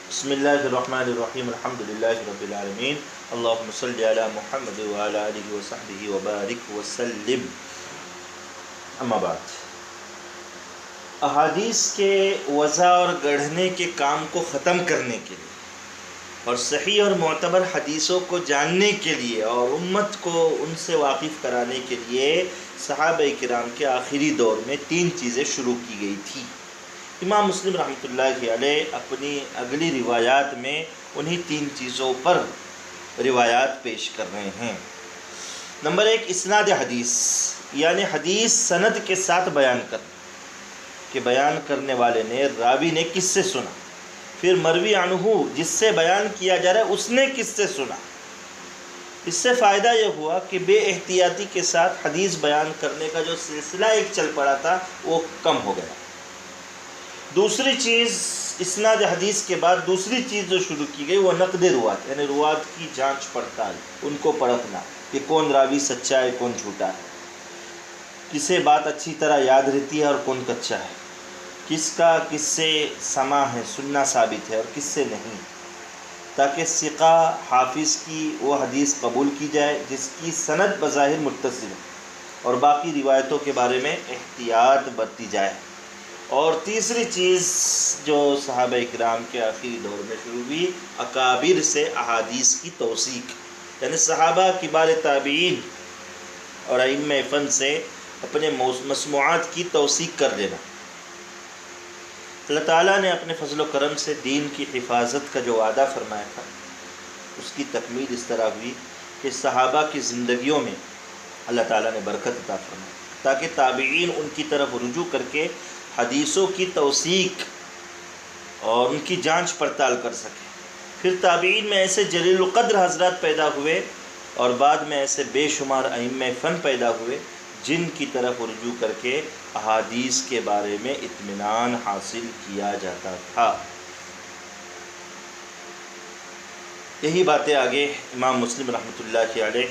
بسم اللہ الرحمن الرحیم الحمد للہ رب العالمین اللہم صلی علی محمد وعلی آلہ وصحبہ وبارک وسلم. اما بعد، احادیث کے وضع اور گڑھنے کے کام کو ختم کرنے کے لیے اور صحیح اور معتبر حدیثوں کو جاننے کے لیے اور امت کو ان سے واقف کرانے کے لیے صحابہ کرام کے آخری دور میں 3 چیزیں شروع کی گئی تھی. امام مسلم رحمۃ اللہ علیہ اپنی اگلی روایات میں انہی 3 چیزوں پر روایات پیش کر رہے ہیں. نمبر 1، اسناد حدیث، یعنی حدیث سند کے ساتھ بیان کر کہ بیان کرنے والے نے، راوی نے کس سے سنا، پھر مروی عنہ جس سے بیان کیا جا رہا ہے اس نے کس سے سنا. اس سے فائدہ یہ ہوا کہ بے احتیاطی کے ساتھ حدیث بیان کرنے کا جو سلسلہ ایک چل پڑا تھا وہ کم ہو گیا. دوسری چیز، اسناد حدیث کے بعد دوسری چیز جو شروع کی گئی وہ نقد روات، یعنی روات کی جانچ پڑتال، ان کو پرکھنا کہ کون راوی سچا ہے کون جھوٹا ہے، کسے بات اچھی طرح یاد رہتی ہے اور کون کچا ہے، کس کا کس سے سماع ہے، سننا ثابت ہے اور کس سے نہیں، تاکہ ثقہ حافظ کی وہ حدیث قبول کی جائے جس کی سند بظاہر متصل ہے اور باقی روایتوں کے بارے میں احتیاط برتی جائے. اور تیسری چیز جو صحابہ اکرام کے آخری دور میں شروع ہوئی، اکابر سے احادیث کی توثیق، یعنی صحابہ کبار تابعین اور ائمہ فن سے اپنے مسموعات کی توثیق کر لینا. اللہ تعالیٰ نے اپنے فضل و کرم سے دین کی حفاظت کا جو وعدہ فرمایا تھا اس کی تکمیل اس طرح ہوئی کہ صحابہ کی زندگیوں میں اللہ تعالیٰ نے برکت عطا فرمائی تاکہ تابعین ان کی طرف رجوع کر کے حدیثوں کی توثیق اور ان کی جانچ پڑتال کر سکے. پھر تابعین میں ایسے جلیل القدر حضرات پیدا ہوئے اور بعد میں ایسے بے شمار ائمہ فن پیدا ہوئے جن کی طرف رجوع کر کے احادیث کے بارے میں اطمینان حاصل کیا جاتا تھا. یہی باتیں آگے امام مسلم رحمۃ اللہ علیہ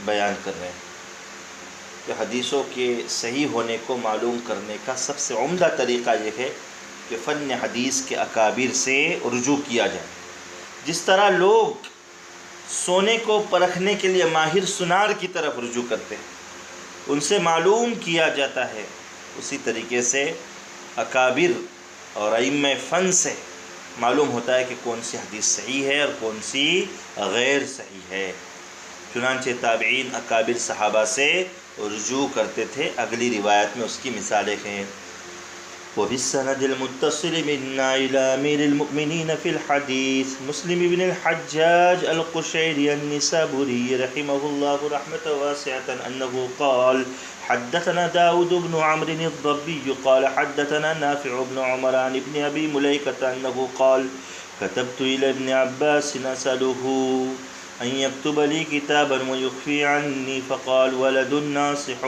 بیان کر رہے ہیں کہ حدیثوں کے صحیح ہونے کو معلوم کرنے کا سب سے عمدہ طریقہ یہ ہے کہ فن حدیث کے اکابر سے رجوع کیا جائے. جس طرح لوگ سونے کو پرکھنے کے لیے ماہر سنار کی طرف رجوع کرتے ہیں، ان سے معلوم کیا جاتا ہے، اسی طریقے سے اکابر اور ائمہ فن سے معلوم ہوتا ہے کہ کون سی حدیث صحیح ہے اور کون سی غیر صحیح ہے. چنانچہ تابعین اکابر صحابہ سے رجوع کرتے تھے. اگلی روایت میں اس کی مثالیں ہیں. وَبِالسَّنَدِ الْمُتَّصِلِ مِنَّا إِلَى أَمِيرِ الْمُؤْمِنِينَ فِي الْحَدِيثِ مسلم بن الحجاج القشيري النسابوري رحمه الله رحمة واسعة أنه قال حدثنا داود بن عمرو الضبي قال حدثنا نافع بن عمر عن ابن أبي مليكة أنه قال كتبت إلى ابن عباس أسأله أن يكتب لي كتابا ويخفي عني فقال ولد ناصح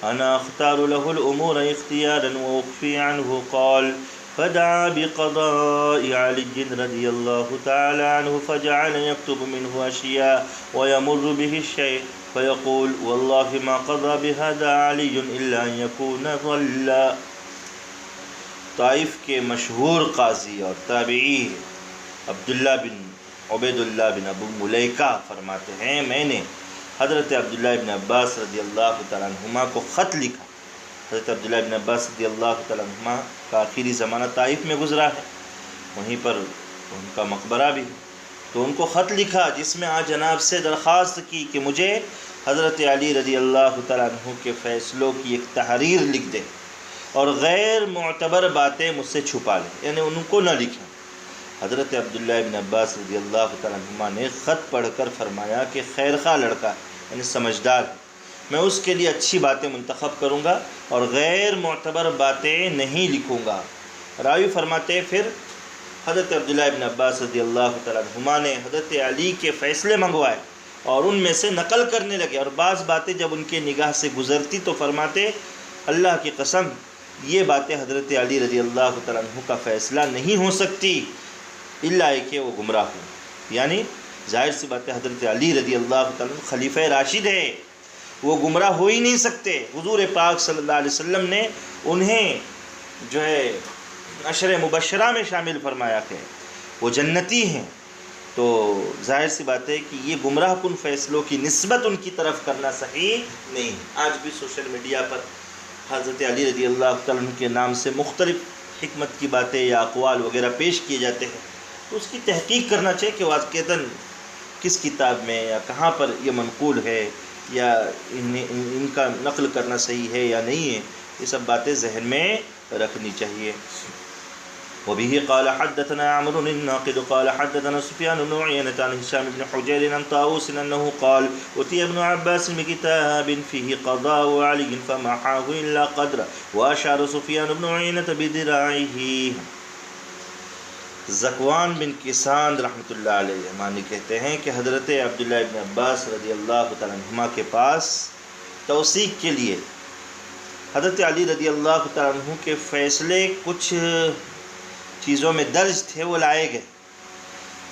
أنا أختار له الأمور اختيارا وأخفي عنه. قال فدعا بقضاء علي رضي الله تعالى عنه فجعل يكتب منه أشياء ويمر به الشيء فيقول والله ما قضى بهذا علي إلا أن يكون ضلا. طائف کے مشہور قاضی اور تابعی عبداللہ بن عبید اللہ بن ابو ملیکہ فرماتے ہیں میں نے حضرت عبداللہ بن عباس رضی اللہ تعالیٰ عنہما کو خط لکھا. حضرت عبداللہ بن عباس رضی اللہ تعالیٰ عنہما کا آخری زمانہ طائف میں گزرا ہے، وہیں پر ان کا مقبرہ بھی ہے. تو ان کو خط لکھا جس میں جناب سے درخواست کی کہ مجھے حضرت علی رضی اللہ تعالیٰ عنہ کے فیصلوں کی ایک تحریر لکھ دے اور غیر معتبر باتیں مجھ سے چھپا لے، یعنی ان کو نہ لکھیں. حضرت عبداللہ بن عباس رضی اللہ تعالیٰ عنہما نے خط پڑھ کر فرمایا کہ خیر خواہ لڑکا یعنی سمجھدار، میں اس کے لیے اچھی باتیں منتخب کروں گا اور غیر معتبر باتیں نہیں لکھوں گا. راوی فرماتے پھر حضرت عبداللہ بن عباس رضی اللہ تعالیٰ عنہما نے حضرت علی کے فیصلے منگوائے اور ان میں سے نقل کرنے لگے، اور بعض باتیں جب ان کے نگاہ سے گزرتی تو فرماتے اللہ کی قسم یہ باتیں حضرت علی رضی اللہ تعالیٰ عنہ کا فیصلہ نہیں ہو سکتی الا کہ وہ گمراہ ہوں. یعنی ظاہر سی بات ہے حضرت علی رضی اللہ تعالیٰ عنہ خلیفہ راشد ہے، وہ گمراہ ہو ہی نہیں سکتے. حضور پاک صلی اللہ علیہ وسلم نے انہیں جو ہے عشر مبشرہ میں شامل فرمایا کہ وہ جنتی ہیں، تو ظاہر سی بات ہے کہ یہ گمراہ کن فیصلوں کی نسبت ان کی طرف کرنا صحیح نہیں۔ آج بھی سوشل میڈیا پر حضرت علی رضی اللہ تعالیٰ عنہ کے نام سے مختلف حکمت کی باتیں یا اقوال وغیرہ پیش کیے جاتے ہیں، تو اس کی تحقیق کرنا چاہیے کہ واقعتاً کس کتاب میں یا کہاں پر یہ منقول ہے، یا ان کا نقل کرنا صحیح ہے یا نہیں ہے، یہ سب باتیں ذہن میں رکھنی چاہیے۔ وبه قال حدثنا عمرو الناقد قال حدثنا سفيان بن عيينة عن هشام بن حجير عن طاووس أنه قال أتي ابن عباس بكتاب فيه قضاء علي فمحاه إلا قدره وأشار سفيان بن عيينة بذراعه۔ ذکوان بن کسان رحمۃ اللہ علیہ مانی کہتے ہیں کہ حضرت عبداللہ ابن عباس رضی اللہ تعالیٰ عنہما کے پاس توثیق کے لیے حضرت علی رضی اللہ تعالیٰ عنہ کے فیصلے کچھ چیزوں میں درج تھے، وہ لائے گئے۔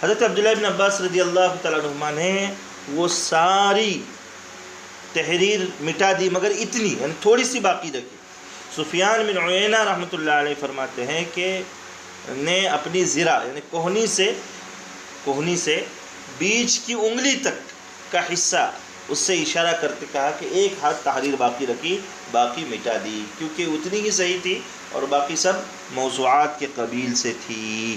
حضرت عبداللہ ابن عباس رضی اللہ تعالیٰ عنہما نے وہ ساری تحریر مٹا دی، مگر اتنی یعنی تھوڑی سی باقی رکھی۔ سفیان بن عیینہ رحمۃ اللہ علیہ فرماتے ہیں کہ نے اپنی ذرا یعنی کوہنی سے بیچ کی انگلی تک کا حصہ اس سے اشارہ کرتے کہا کہ ایک ہاتھ تحریر باقی رکھی، باقی مٹا دی، کیونکہ اتنی ہی صحیح تھی اور باقی سب موضوعات کے قبیل سے تھی۔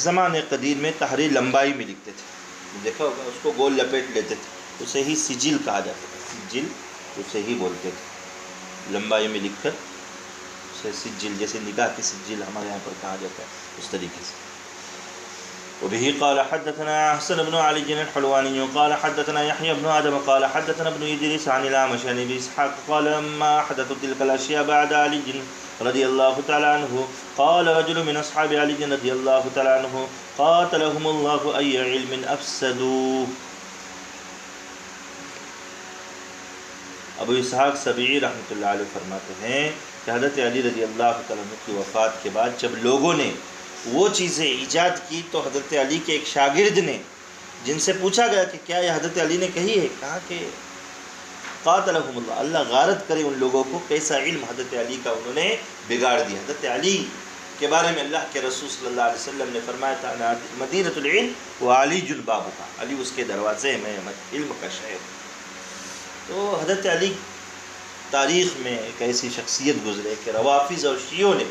زمانے قدیم میں تحریر لمبائی میں لکھتے تھے، دیکھا ہوگا، اس کو گول لپیٹ لیتے تھے، اسے ہی سجل کہا جاتا تھا، سجل اسے ہی بولتے تھے، لمبائی میں لکھ کر اسے سجل، جیسے نکاح کی سجل ہمارے یہاں پر کہا جاتا ہے اس طریقے سے۔ وبه قال حدثنا حسن بن علي الحلواني قال حدثنا يحيى بن آدم قال حدثنا ابن إدريس عن الأعمش عن أبي إسحاق قال لما حدث تلك الأشياء بعد علي رضي الله تعالى عنه قال رجل من أصحاب علي رضي الله تعالى عنه قاتلهم الله أي علم أفسدوا۔ ابو اسحاق سبیعی رحمۃ اللہ علیہ فرماتے ہیں کہ حضرت علی رضی اللہ تعالیٰ عنہ کی وفات کے بعد جب لوگوں نے وہ چیزیں ایجاد کی تو حضرت علی کے ایک شاگرد نے، جن سے پوچھا گیا کہ کیا یہ حضرت علی نے کہی ہے، کہا کہ قاتلہم اللہ، اللہ غارت کرے ان لوگوں کو، کیسا علم حضرت علی کا انہوں نے بگاڑ دیا۔ حضرت علی کے بارے میں اللہ کے رسول صلی اللہ علیہ وسلم نے فرمایا تھا مدینۃ العلم وعلی بابھا، علی اس کے دروازے میں، علم کا شہر۔ تو حضرت علی تاریخ میں ایک ایسی شخصیت گزرے کہ روافض اور شیعوں نے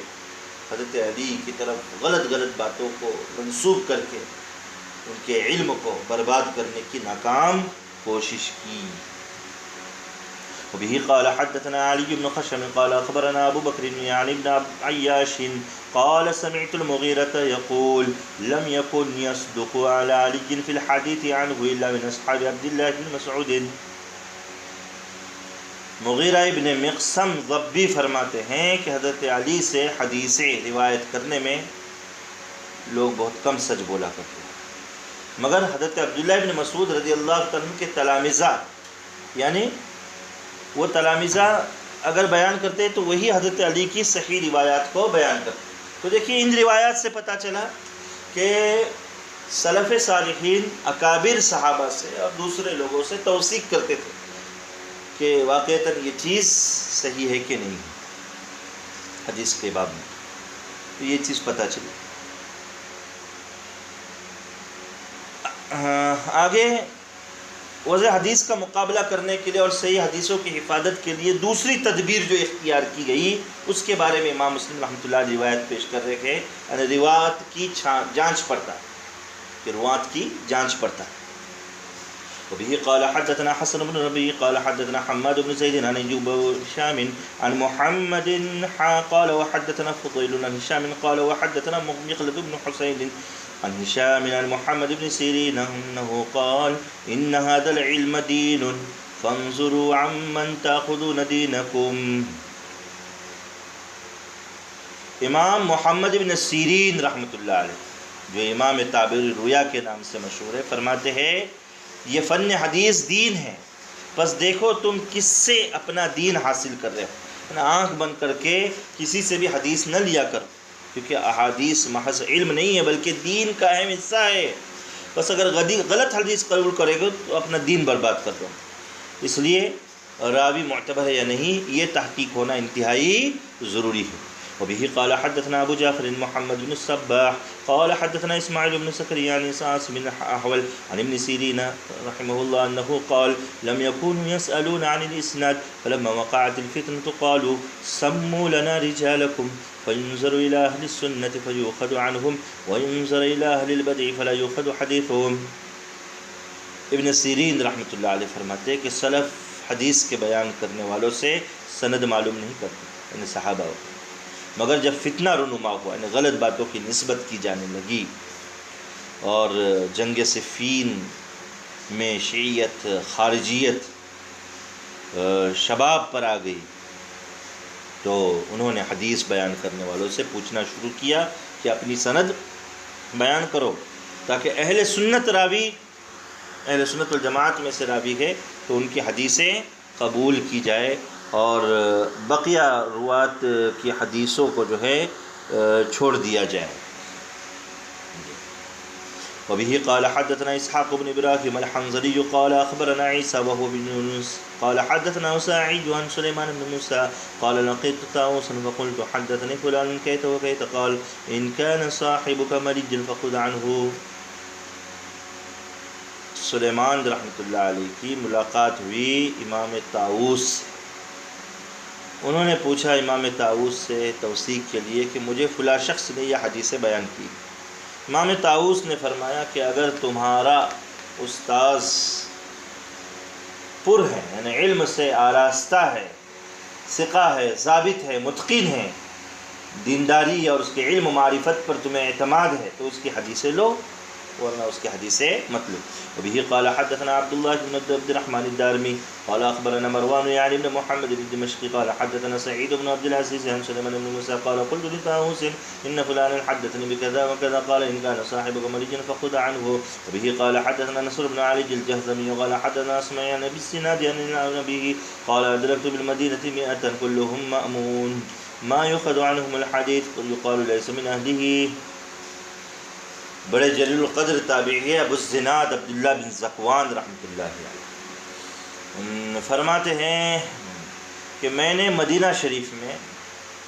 حضرت علی کی طرف غلط باتوں کو منسوب کر کے ان کے علم کو برباد کرنے کی ناکام کوشش کی۔ وبه قال حدثنا علي بن خشم قال أخبرنا أبو بكر يعني بن عياش قال سمعت المغيرة يقول لم يكن يصدق على علي في الحديث عنه إلا من أصحاب عبد الله بن مسعود۔ مغیرہ ابن مقسم ضبی فرماتے ہیں کہ حضرت علی سے حدیثیں روایت کرنے میں لوگ بہت کم سچ بولا کرتے ہیں، مگر حضرت عبداللہ ابن مسعود رضی اللہ عنہ کے تلامذہ، یعنی وہ تلامذہ اگر بیان کرتے تو وہی حضرت علی کی صحیح روایات کو بیان کرتے۔ تو دیکھیے ان روایات سے پتہ چلا کہ سلف صالحین اکابر صحابہ سے اور دوسرے لوگوں سے توثیق کرتے تھے کہ واقعتاً یہ چیز صحیح ہے کہ نہیں حدیث کے باب میں، تو یہ چیز پتہ چلی۔ آگے وضع حدیث کا مقابلہ کرنے کے لیے اور صحیح حدیثوں کی حفاظت کے لیے دوسری تدبیر جو اختیار کی گئی، اس کے بارے میں امام مسلم رحمۃ اللہ علیہ روایت پیش کر رہے ہیں، یعنی روایت کی جانچ پڑتا کہ روایت کی جانچ پڑتا۔ وبه قال حدثنا حسن بن ربيع قال حدثنا حماد بن زيد عن أيوب هشام عن محمد قال وحدثنا فضيل عن هشام قال وحدثنا مخلد بن حسين عن هشام عن محمد بن سيرين أنه قال إن هذا العلم دين فانظروا عمن تأخذون دينكم۔ امام محمد بن سیرین رحمۃ اللہ علیہ، جو امام تعبیر رویا کے نام سے مشہور ہے، فرماتے ہیں یہ فن حدیث دین ہے، بس دیکھو تم کس سے اپنا دین حاصل کر رہے ہو، آنکھ بند کر کے کسی سے بھی حدیث نہ لیا کرو، کیونکہ احادیث محض علم نہیں ہے بلکہ دین کا اہم حصہ ہے، بس اگر غلط حدیث قبول کرے گا تو اپنا دین برباد کر دو۔ اس لیے راوی معتبر ہے یا نہیں یہ تحقیق ہونا انتہائی ضروری ہے۔ وبه قال حدثنا أبو جعفر محمد بن الصباح قال حدثنا إسماعيل بن سكري عن عاصم بن أحول عن ابن سيرين رحمه الله أنه قال لم يكونوا يسألون عن الإسناد فلما وقعت الفتنة قالوا سموا لنا رجالكم فينظر إلى أهل السنة فيؤخذ عنهم وينظر إلى أهل البدع فلا يؤخذ حديثهم. ابن سیرین رحمۃ اللہ علیہ فرماتے ہیں کہ سلف حدیث کے بیان کرنے والوں سے سند معلوم نہیں کرتے، یعنی صحابہ ہو، مگر جب فتنہ رونما ہوا، یعنی غلط باتوں کی نسبت کی جانے لگی اور جنگ صفین میں شیعیت خارجیت شباب پر آ گئی تو انہوں نے حدیث بیان کرنے والوں سے پوچھنا شروع کیا کہ اپنی سند بیان کرو، تاکہ اہل سنت والجماعت میں سے راوی ہے تو ان کی حدیثیں قبول کی جائے اور بقیہ روات کی حدیثوں کو جو ہے چھوڑ دیا جائے. وبه قال حدثنا اسحاق بن ابراهيم الحنظلي قال اخبرنا عيسى وهو بن يونس قال حدثنا سعيد عن سليمان بن موسى قال لقيت طاووسا فقلت حدثني فلان كيت وكيت قال ان كان صاحبك مريجا فخذ عنه. سلیمان رحمۃ اللہ علیہ کی ملاقات ہوئی امام طاووس. انہوں نے پوچھا امام طاووس سے توثیق کے لیے کہ مجھے فلاں شخص نے یہ حدیثیں بیان کی. امام طاووس نے فرمایا کہ اگر تمہارا استاذ پر ہے، یعنی علم سے آراستہ ہے، ثقہ ہے، ضابط ہے، متقن ہے، دینداری اور اس کے علم و معرفت پر تمہیں اعتماد ہے تو اس کی حدیثیں لو ورنہ اس کی حدیثیں مت لو. وبه قال حدثنا عبد الله بن عبد الرحمن الدارمي قال اخبرنا مروان يعني بن محمد بن دمشق قال حدثنا سعيد بن عبد العزيز عن سليمان بن موسى قال قلت لطاووس ان فلانا حدثني بكذا وكذا قال ان كان صاحبك مريجا فخذ عنه. وبه قال حدثنا نصر بن علي الجهضمي قال حدثنا اسماعيل عن ابي السناد عن النبي قال ادركت بالمدينه 100 كلهم مأمون ما يؤخذ عنهم الحديث يقال ليس من اهله. بڑے جلیل القدر تابعی ہے ابو الزناد عبداللہ بن ذکوان رحمۃ اللہ علیہ فرماتے ہیں کہ میں نے مدینہ شریف میں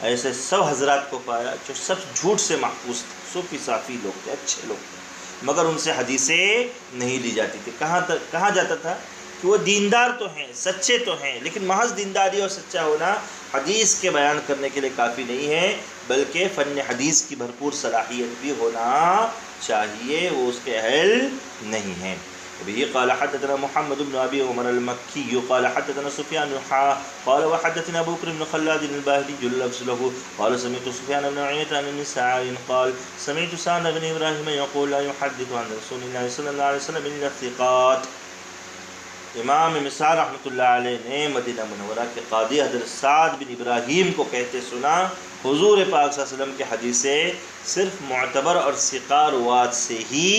ایسے سب حضرات کو پایا جو سب جھوٹ سے محفوظ تھے، صوفی صافی لوگ تھے، اچھے لوگ تھے، مگر ان سے حدیثیں نہیں لی جاتی تھی. کہا جاتا تھا کہ وہ دیندار تو ہیں، سچے تو ہیں، لیکن محض دینداری اور سچا ہونا حدیث کے بیان کرنے کے لیے کافی نہیں ہے، بلکہ فن حدیث کی بھرپور صلاحیت بھی ہونا چاہیے، وہ اس کے اہل نہیں ہیں. وبه قال حدثنا محمد بن ابي عمر المكي قال حدثنا سفيان قال وحدثنا ابو بكر بن خلاد الباهلي اللفظ له قال سمعت سفيان بن عيينة عن النسائي قال سمعت سعد بن ابراهيم يقول لا يحدث عن رسول الله صلى الله عليه وسلم الا الثقات. امام مصعر رحمۃ اللہ علیہ نے مدینہ منورہ کے قاضی حضرت سعد بن ابراہیم کو کہتے سنا حضور پاک صلی اللہ علیہ وسلم کی حدیثیں صرف معتبر اور ثقہ روات سے ہی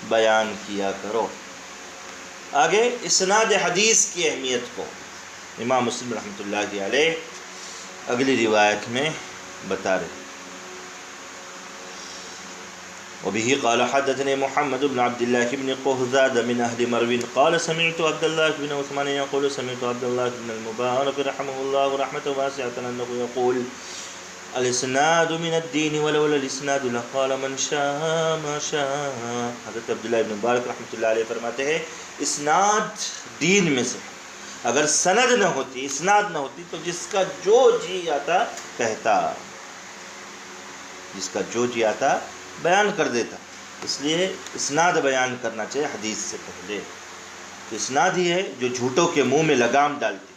بیان کیا کرو. آگے اسناد حدیث کی اہمیت کو امام مسلم رحمۃ اللہ علیہ اگلی روایت میں بتا رہے. وبه قال حدثني محمد بن عبد الله بن قهزاد من أهل مرو قال سمعت عبد الله بن عثمان يقول سمعت عبد الله بن المبارك رحمه الله رحمة واسعة أنه يقول الاسناد من الدين ولولا الاسناد لقال من شاء ما شاء. حضرت عبداللہ بن مبارک رحمۃ اللہ علیہ فرماتے ہیں اسناد دین میں سے، اگر سند نہ ہوتی، اسناد نہ ہوتی تو جس کا جو جی آتا کہتا، جس کا جو جی آتا بیان کر دیتا. اس لیے اسناد بیان کرنا چاہیے حدیث سے پہلے. تو اسناد ہی ہے جو جھوٹوں کے منہ میں لگام ڈالتی،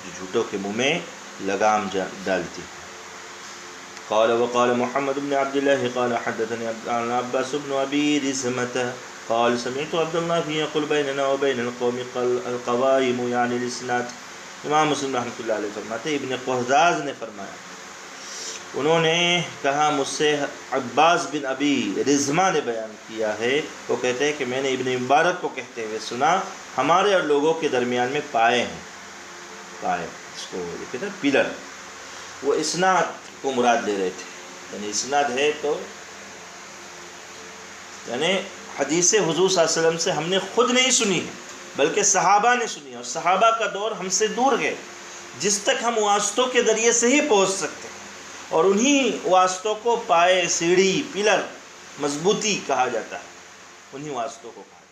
جو جھوٹوں کے منہ میں لگام ڈالتی. قال وقال محمد بن عبد الله قال حدثني عن عباس بن ابي رزمة قال سمعت عبد الله يقول بيننا وبين القوم القوائم يعني الاسناد. امام مسلم رحمۃ اللہ علیہ فرماتے ابن قہزاز نے فرمایا، انہوں نے کہا مجھ سے عباس بن ابی رزمہ نے بیان کیا ہے، وہ کہتے ہیں کہ میں نے ابن مبارک کو کہتے ہوئے سنا ہمارے اور لوگوں کے درمیان میں پائے ہیں، پائے اس کو کہتے ہیں پلر. وہ اسناد کو مراد لے رہے تھے، یعنی اسناد ہے تو یعنی حدیث حضور صلی اللہ علیہ وسلم سے ہم نے خود نہیں سنی ہے بلکہ صحابہ نے سنی ہے، اور صحابہ کا دور ہم سے دور ہے، جس تک ہم واسطوں کے ذریعے سے ہی پہنچ سکتے ہیں. اور انہی واسطوں کو پائے، سیڑھی، پلر، مضبوطی کہا جاتا ہے، انہی واسطوں کو کہا جاتا ہے۔